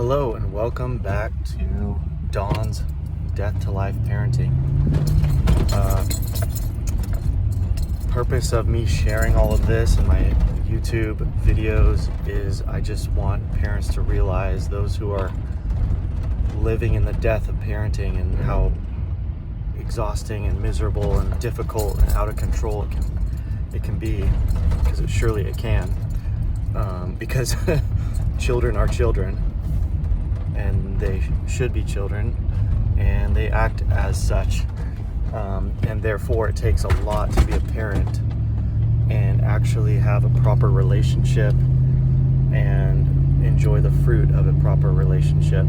Hello and welcome back to Dawn's Death to Life Parenting. Purpose of me sharing all of this in my YouTube videos is I just want parents to realize, those who are living in the death of parenting, and how exhausting and miserable and difficult and out of control it can be, because surely it can, because children are children, and they should be children, and they act as such, and therefore it takes a lot to be a parent and actually have a proper relationship and enjoy the fruit of a proper relationship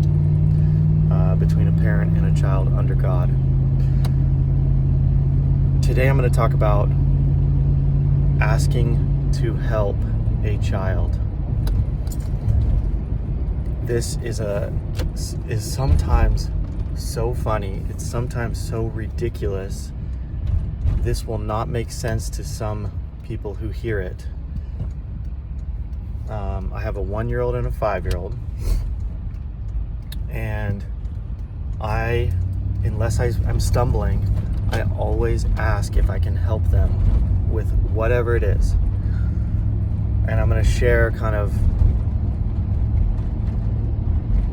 between a parent and a child under God. Today I'm going to talk about asking to help a child. This is sometimes so funny. It's sometimes so ridiculous. This will not make sense to some people who hear it. I have a 1-year-old and a 5-year-old, and unless I'm stumbling, I always ask if I can help them with whatever it is. And I'm going to share kind of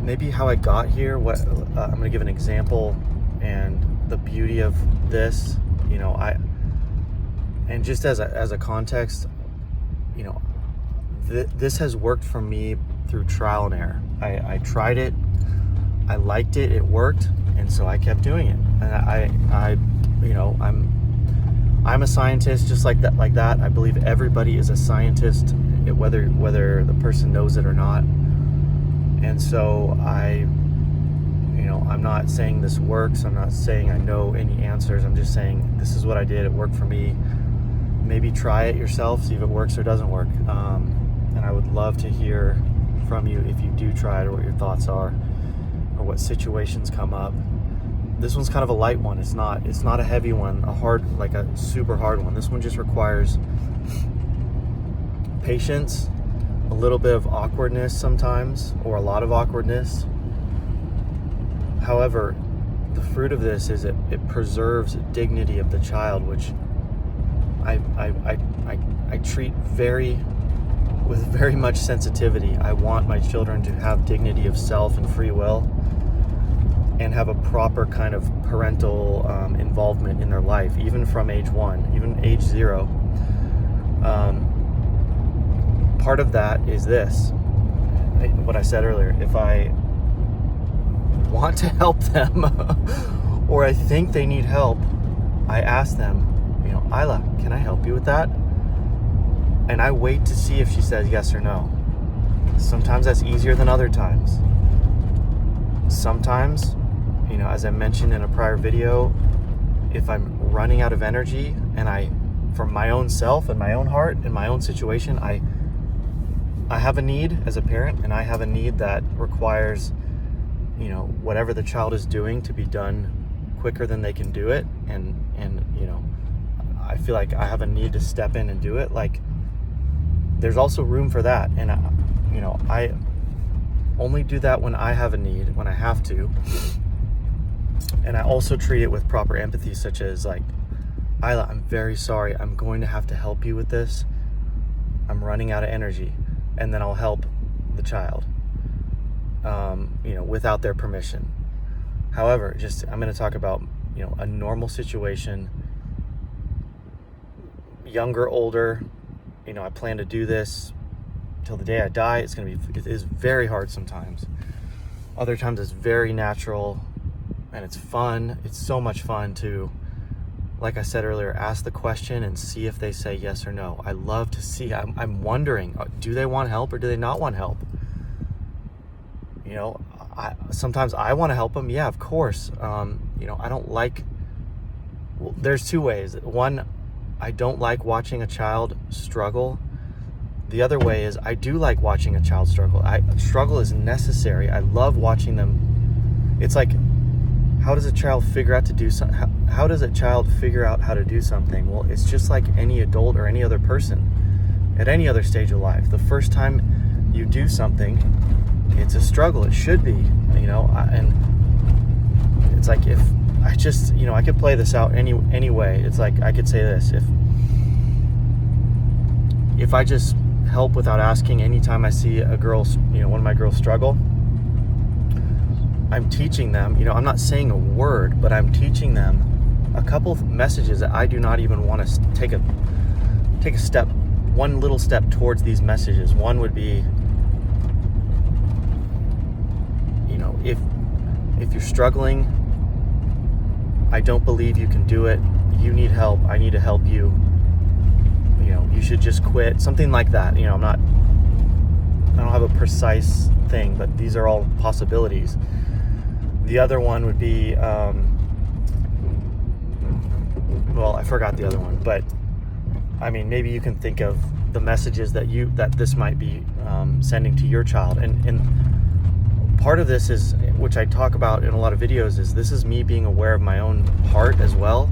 maybe how I got here. I'm going to give an example and the beauty of this. And just as a context, this has worked for me through trial and error. I tried it, I liked it, it worked, and so I kept doing it. And I'm a scientist just like that. I believe everybody is a scientist, whether the person knows it or not. And so I'm not saying this works. I'm not saying I know any answers. I'm just saying this is what I did. It worked for me. Maybe try it yourself, see if it works or doesn't work. And I would love to hear from you if you do try it, or what your thoughts are, or what situations come up. This one's kind of a light one. It's not a heavy one, a super hard one. This one just requires patience, a little bit of awkwardness sometimes, or a lot of awkwardness. However, the fruit of this is it preserves dignity of the child, which I treat with very much sensitivity. I want my children to have dignity of self and free will, and have a proper kind of parental involvement in their life, even from age 1, even age 0. Part of that is this, what I said earlier. If I want to help them or I think they need help, I ask them, Isla, can I help you with that? And I wait to see if she says yes or no. Sometimes that's easier than other times. Sometimes, as I mentioned in a prior video, if I'm running out of energy and from my own self and my own heart and my own situation, I have a need as a parent, and I have a need that requires, whatever the child is doing to be done quicker than they can do it. And I feel like I have a need to step in and do it. Like, there's also room for that. And, I only do that when I have a need, when I have to. And I also treat it with proper empathy, such as like, Isla, I'm very sorry. I'm going to have to help you with this. I'm running out of energy. And then I'll help the child, without their permission. However, I'm going to talk about, a normal situation, younger, older. I plan to do this till the day I die. It is very hard sometimes. Other times it's very natural, and it's fun. It's so much fun to, like I said earlier, ask the question and see if they say yes or no. I love to see. I'm wondering, do they want help or do they not want help? Sometimes I want to help them. Yeah, of course. I don't like. Well, there's two ways. One, I don't like watching a child struggle. The other way is I do like watching a child struggle. Struggle is necessary. I love watching them. It's like, how does a child figure out to do something? How does a child figure out how to do something? Well, it's just like any adult or any other person at any other stage of life. The first time you do something, it's a struggle. It should be, and it's like, if I just, I could play this out any way. It's like, I could say this, if I just help without asking, anytime I see a girl, one of my girls struggle, I'm teaching them, I'm not saying a word, but I'm teaching them a couple of messages that I do not even want to take a step, one little step towards these messages. One would be, if you're struggling, I don't believe you can do it. You need help. I need to help you. You should just quit. Something like that. I don't have a precise thing, but these are all possibilities. The other one would be, well, I forgot the other one, but I mean, maybe you can think of the messages that this might be sending to your child. And part of this is, which I talk about in a lot of videos, is this is me being aware of my own heart as well.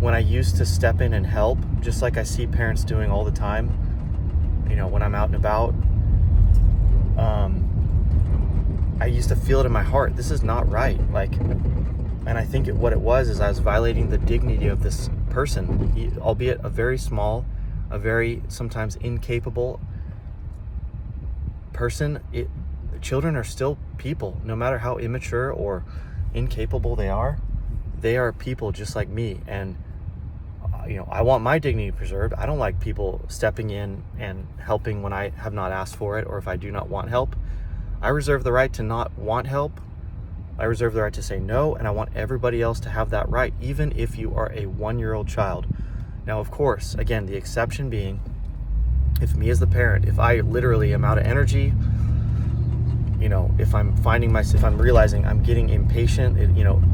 When I used to step in and help, just like I see parents doing all the time, when I'm out and about, I used to feel it in my heart. This is not right. And I think what it was is I was violating the dignity of this person, albeit a very small, a very sometimes incapable person. Children are still people, no matter how immature or incapable they are people just like me. And I want my dignity preserved. I don't like people stepping in and helping when I have not asked for it, or if I do not want help. I reserve the right to not want help. I reserve the right to say no, and I want everybody else to have that right, even if you are a 1-year-old child. Now, of course, again, the exception being, if me as the parent, if I literally am out of energy, if I'm realizing I'm getting impatient,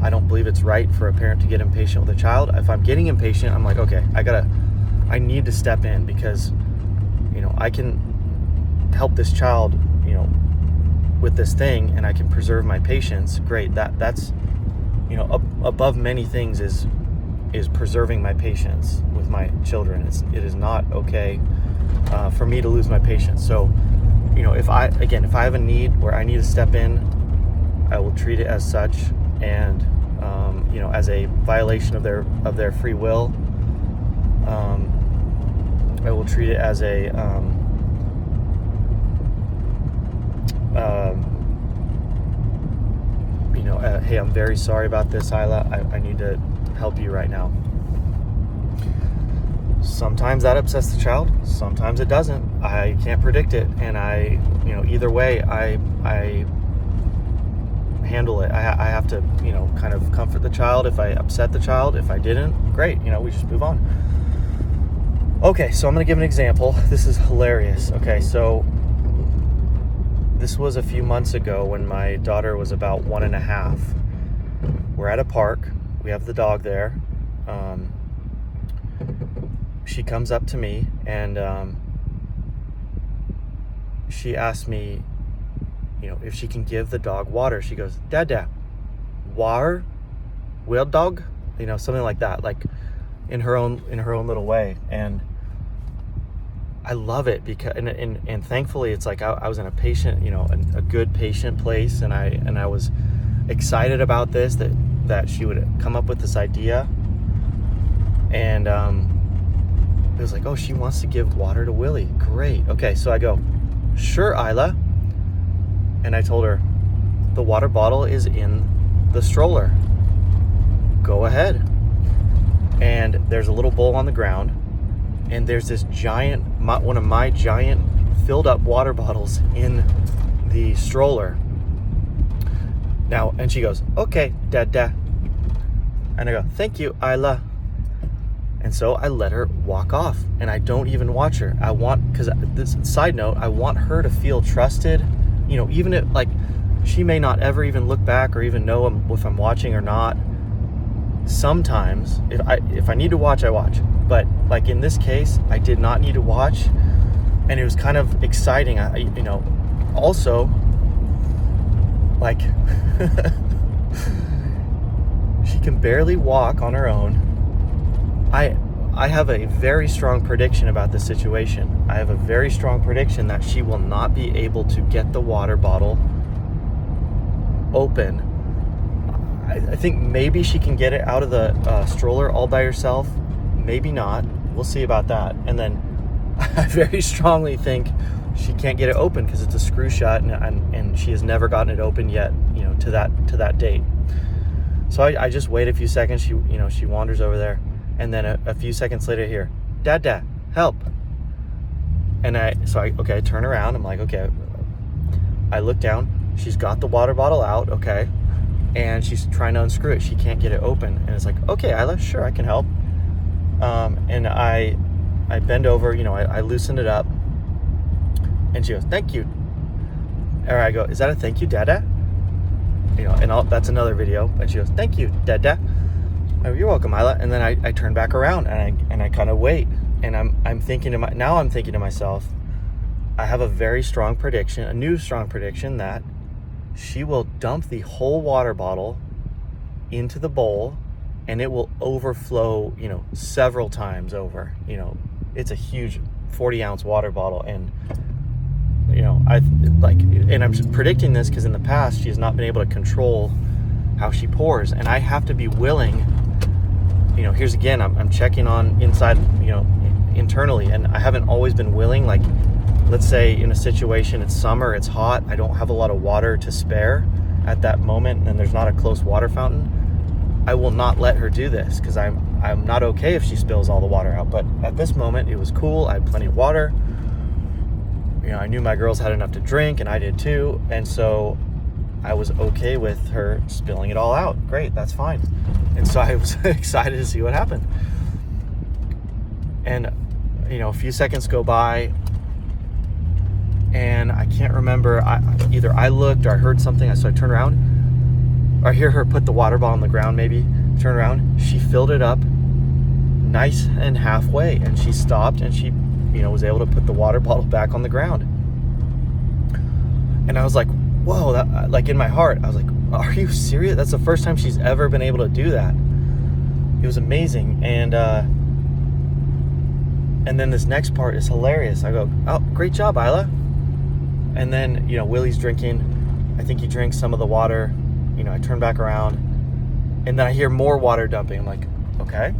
I don't believe it's right for a parent to get impatient with a child. If I'm getting impatient, I'm like, okay, I need to step in, because, I can help this child, with this thing, and I can preserve my patience. Great. That's, above many things is preserving my patience with my children. It is not okay for me to lose my patience. So, if I have a need where I need to step in, I will treat it as such, and as a violation of their free will. I will treat it as a hey, I'm very sorry about this, Isla. I need to help you right now. Sometimes that upsets the child. Sometimes it doesn't. I can't predict it. And either way, I handle it. I have to, kind of comfort the child if I upset the child. If I didn't, great. We just move on. Okay, so I'm going to give an example. This is hilarious. Okay, so this was a few months ago when my daughter was about 1.5. We're at a park. We have the dog there. She comes up to me and she asked me, if she can give the dog water. She goes, "Dada, water, will dog?" Something like that, like in her own little way. And I love it because, and thankfully, it's like I was in a patient, a good patient place, and I was excited about this, that she would come up with this idea, and it was like, oh, she wants to give water to Willie. Great. Okay, so I go, sure, Isla, and I told her the water bottle is in the stroller. Go ahead. And there's a little bowl on the ground, and there's this giant, one of my giant filled up water bottles in the stroller. Now, and she goes, "Okay, Dada." And I go, "Thank you, Isla." And so I let her walk off, and I don't even watch her. Because this side note, I want her to feel trusted. Even if, like, she may not ever even look back or even know if I'm watching or not. Sometimes, if I need to watch, I watch. But like in this case, I did not need to watch, and it was kind of exciting. Also, like, she can barely walk on her own. I have a very strong prediction about this situation. I have a very strong prediction that she will not be able to get the water bottle open. I think maybe she can get it out of the stroller all by herself. Maybe not. We'll see about that. And then I very strongly think she can't get it open because it's a screw shut, and she has never gotten it open yet, to that date. So I just wait a few seconds. She wanders over there, and then a few seconds later, here, Dad, help. And I turn around. I'm like, okay. I look down. She's got the water bottle out, okay, and she's trying to unscrew it. She can't get it open, and it's like, okay, Isla, sure, I can help. And I bend over. I loosen it up, and she goes, "Thank you." Or I go, "Is that a thank you, Dada?" That's another video. And she goes, "Thank you, Dada." Oh, you're welcome, Isla. And then I turn back around and I kind of wait, and I'm thinking to myself, I have a new strong prediction that she will dump the whole water bottle into the bowl, and it will overflow, several times over. It's a huge 40-ounce water bottle, and I'm predicting this because in the past she has not been able to control how she pours, and I have to be willing. Here's again, I'm checking on inside, internally, and I haven't always been willing. Like, let's say in a situation, it's summer, it's hot, I don't have a lot of water to spare at that moment, and there's not a close water fountain. I will not let her do this because I'm not okay if she spills all the water out. But at this moment, it was cool. I had plenty of water. I knew my girls had enough to drink, and I did too. And so I was okay with her spilling it all out. Great, that's fine. And so I was excited to see what happened. And a few seconds go by, and I can't remember. Either I looked or I heard something. So I turn around. Or I hear her put the water bottle on the ground, maybe. Turn around. She filled it up nice and halfway, and she stopped, and she, was able to put the water bottle back on the ground. And I was like, whoa, that, like, in my heart, I was like, are you serious? That's the first time she's ever been able to do that. It was amazing. And then this next part is hilarious. I go, oh, great job, Isla. And then, Willie's drinking. I think he drinks some of the water. I turn back around, and then I hear more water dumping. I'm like, okay.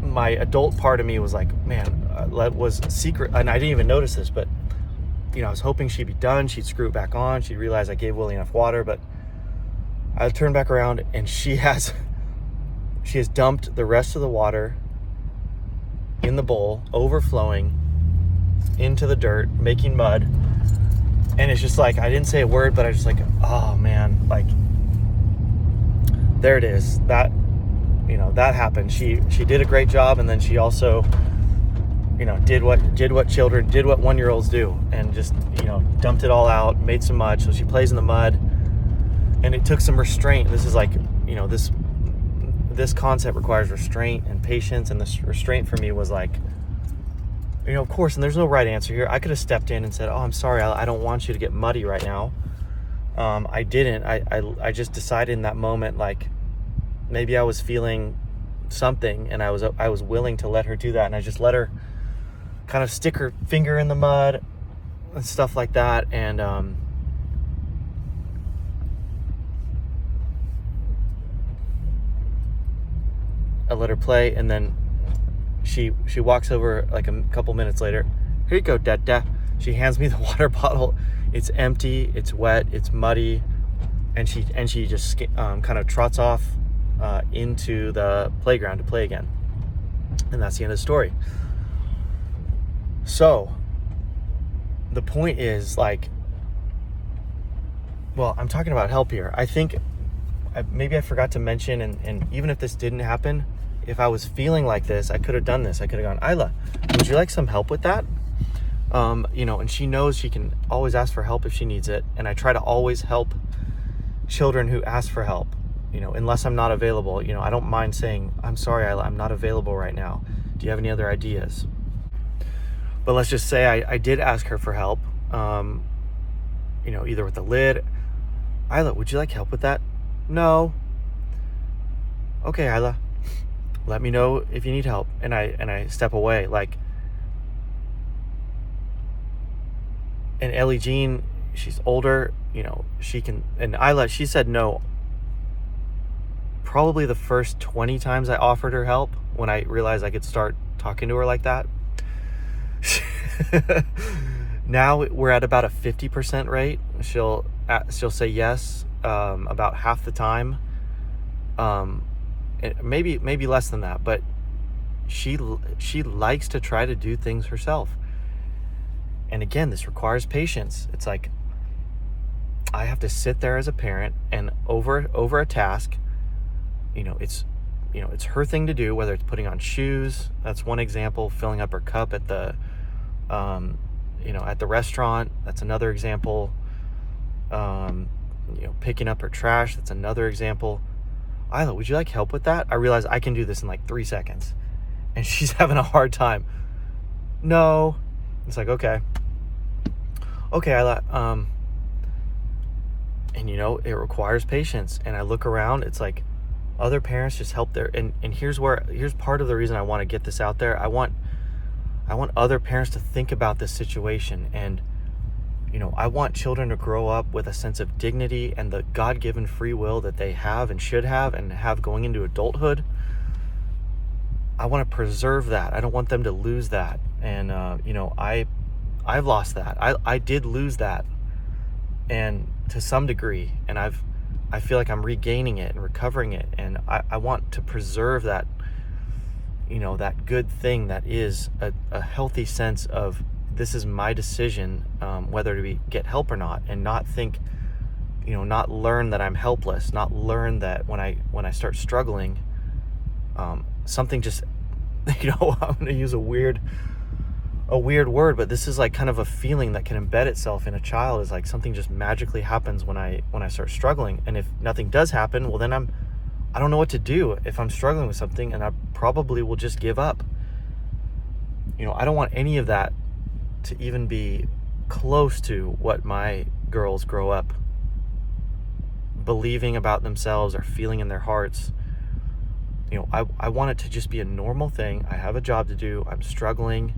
My adult part of me was like, man, that was secret. And I didn't even notice this, but, I was hoping she'd be done. She'd screw it back on. She'd realize I gave Willie enough water, but I turned back around, and she has dumped the rest of the water in the bowl, overflowing into the dirt, making mud. And it's just like, I didn't say a word, but I was just like, oh man, like, there it is. That happened. She did a great job, and then she also, did what 1-year-olds do, and just, dumped it all out, made some mud. So she plays in the mud, and it took some restraint. This is like, this concept requires restraint and patience, and this restraint for me was like, of course, and there's no right answer here. I could have stepped in and said, oh, I'm sorry, I don't want you to get muddy right now. I didn't. I just decided in that moment, like, maybe I was feeling something, and I was willing to let her do that, and I just let her kind of stick her finger in the mud and stuff like that, and I let her play, and then she walks over like a couple minutes later. Here you go, Dada. She hands me the water bottle. It's empty, it's wet, it's muddy, and she just kind of trots off into the playground to play again. And that's the end of the story. So the point is, like, well, I'm talking about help here. I think maybe I forgot to mention, and even if this didn't happen, if I was feeling like this, I could have done this. I could have gone, Isla, would you like some help with that? And she knows she can always ask for help if she needs it. And I try to always help children who ask for help, unless I'm not available. I don't mind saying, I'm sorry, Isla, I'm not available right now. Do you have any other ideas? But let's just say I did ask her for help, either with the lid. Isla, would you like help with that? No. Okay, Isla, let me know if you need help. And I step away, like, and Ellie Jean, she's older, you know, she can, and she said no probably the first 20 times I offered her help when I realized I could start talking to her like that. Now we're at about a 50% rate. She'll say yes about half the time, maybe less than that, but she likes to try to do things herself. And again, this requires patience. It's like I have to sit there as a parent, and over a task, it's her thing to do, whether it's putting on shoes, that's one example, filling up her cup at the at the restaurant, that's another example, picking up her trash, that's another example. Isla, would you like help with that? I realize I can do this in like 3 seconds. And she's having a hard time. No. It's like, okay, Isla, and it requires patience. And I look around, it's like other parents just help their, and here's part of the reason I want to get this out there. I want other parents to think about this situation, and I want children to grow up with a sense of dignity and the God-given free will that they have and should have and have going into adulthood. I want to preserve that. I don't want them to lose that. And I've lost that. I did lose that, and to some degree, and I feel like I'm regaining it and recovering it, and I want to preserve that, that good thing that is a healthy sense of, this is my decision, whether to get help or not, and not think, not learn that I'm helpless, not learn that when I start struggling, something just, I'm going to use a weird word, but this is like kind of a feeling that can embed itself in a child, is like something just magically happens when I start struggling. And if nothing does happen, well, then I don't know what to do if I'm struggling with something, and I probably will just give up. I don't want any of that to even be close to what my girls grow up believing about themselves or feeling in their hearts. I want it to just be a normal thing. I have a job to do. I'm struggling.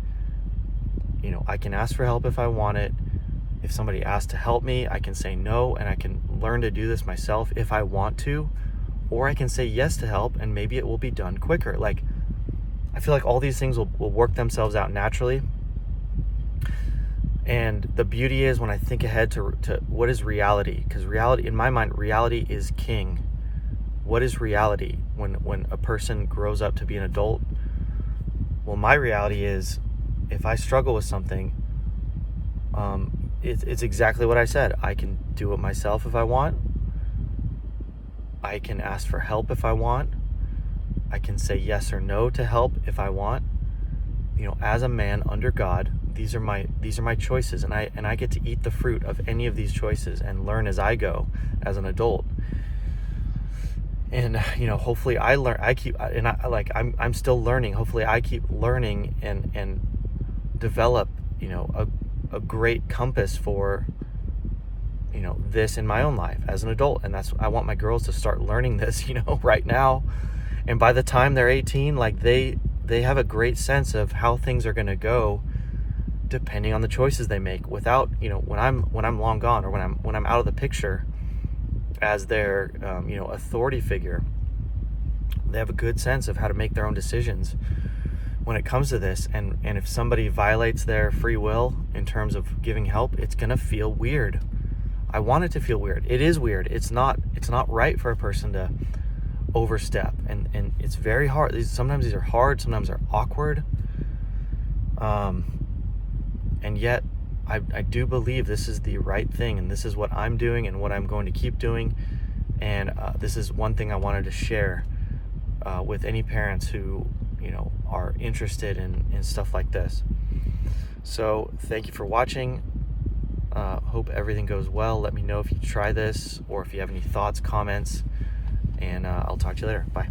I can ask for help if I want it. If somebody asks to help me, I can say no, and I can learn to do this myself if I want to, or I can say yes to help, and maybe it will be done quicker. Like, I feel like all these things will work themselves out naturally. And the beauty is when I think ahead to what is reality, because reality, in my mind, reality is king. What is reality when a person grows up to be an adult? Well, my reality is, if I struggle with something, it's exactly what I said. I can do it myself if I want. I can ask for help if I want. I can say yes or no to help if I want. As a man under God, these are my choices, and I get to eat the fruit of any of these choices and learn as I go as an adult. And hopefully I'm still learning. Hopefully I keep learning and develop a great compass for this in my own life as an adult. And I want my girls to start learning this right now, and by the time they're 18, like they have a great sense of how things are going to go depending on the choices they make, without when I'm long gone, or when I'm out of the picture as their authority figure. They have a good sense of how to make their own decisions when it comes to this. And if somebody violates their free will in terms of giving help, it's gonna feel weird. I want it to feel weird. It is weird. It's not right for a person to overstep, and it's very hard. Sometimes these are hard, sometimes they're awkward, and yet I do believe this is the right thing, and this is what I'm doing and what I'm going to keep doing. And this is one thing I wanted to share with any parents who are interested in stuff like this. So thank you for watching. Hope everything goes well. Let me know if you try this, or if you have any thoughts, comments, and I'll talk to you later. Bye.